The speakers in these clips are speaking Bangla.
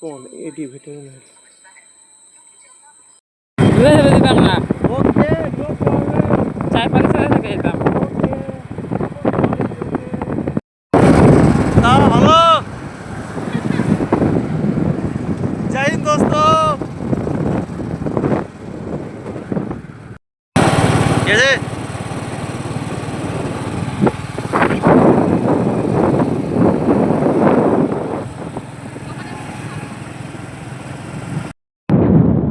কোন এডি ভেটেরিনারি দিতাম না, ওকে নো প্রবলেম। চার পাঁচ সাথে থেকে যেতাম। হ্যালো জয় হিন্দ দোস্ত। कैसे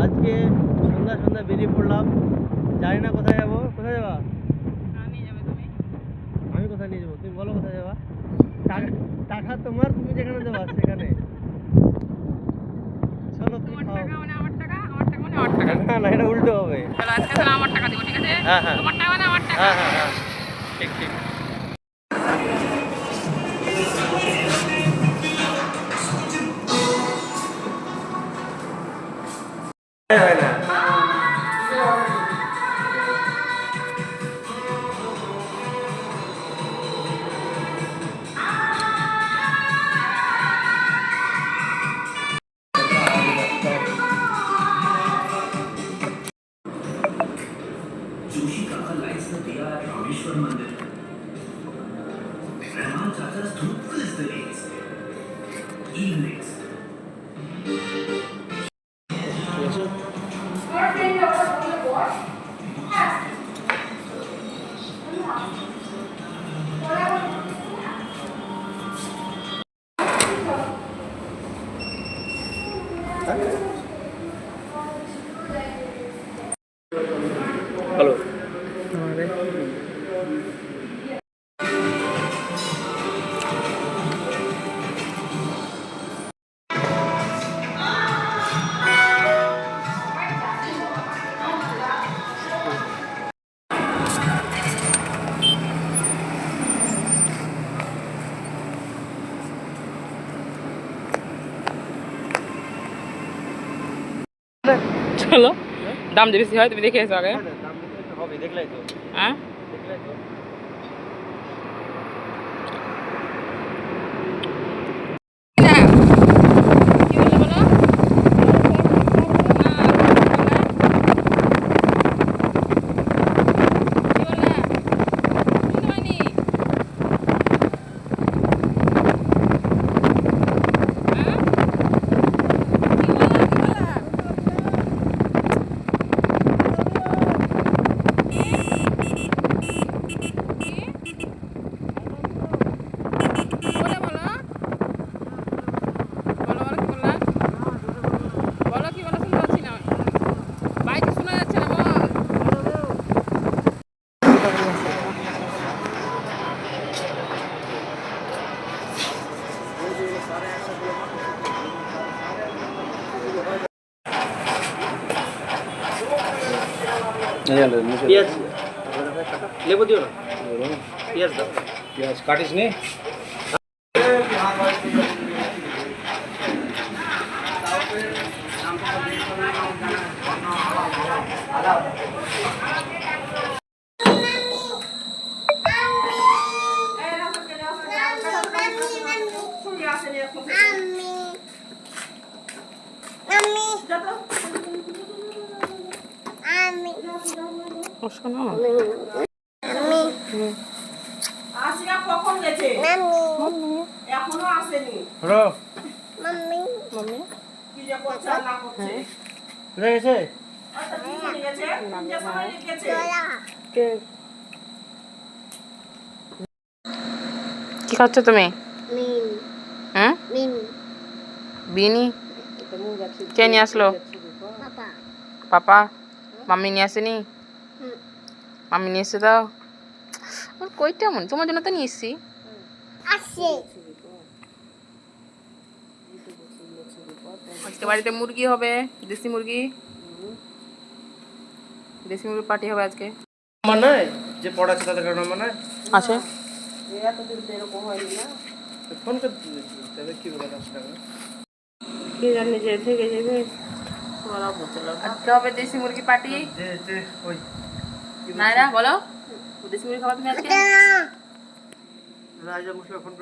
আজকে সন্ধ্যা সন্ধ্যা বেরিয়ে পড়লাম, জানি না কোথায় যাবো। কোথায় যাবা? আমি কোথায় নিয়ে যাবো? তুমি বলো কোথায় যাবা। টাকা তোমার, তুমি যেখানে যাবা সেখানে চলো। তুমি খাও। না না, এটা উল্টো হবে। হ্যাঁ হ্যাঁ হ্যাঁ হ্যাঁ হ্যাঁ, ঠিক ঠিক। হয় না। जोशी काका लाइट्स ने दिया है रामेश्वर मंदिर। रहमान चाचा's धूप is the days. Evenings. Hello. চলো, দাম যে বেশি হয় তুমি দেখে এসো আগে। দাম দিতে হবে, দেখলাই তো। হ্যাঁ, দেখলাই তো। পেঁয়াজ লেবু দিও না, পেঁয়াজ দাও। পেঁয়াজ কাটিস নি? কখন গেছে? এখনো আসেনি। হ্যালো মাম্মি কি যে করছে আর না করছে। কোথায় গেছে? আচ্ছা, টিউশনে গেছে? তিনটের সময় গেছে। কি খাচ্ছ তুমি? হ্যাঁ, বিনি কে নিয়ে আসলো? পাপা। মাম্মি নিয়ে আসেনি? মাম্মি নিয়ে এসে দাও। কইটা মন তোমার জন্য তো নিয়ে এসছি। আজকে বাড়িতে মুরগি হবে, দেশি মুরগি। দেশি মুরগি পার্টি হবে আজকে। আমার নয় যে পড়াচ্ছে তাদের কারণে আমার নয় আছে। এতদিন তো এরকম হয়নি না। ফোন করে দিয়েছি, তাহলে কি বলে 10 টাকা কে জানে যে থেকে যাবে। ওরা বলতে আজকে হবে দেশি মুরগি পার্টি। যে ওই নাইরা বলো, দেশি মুরগি খাবা তুমি আজকে? রাজা মুসলা ফোন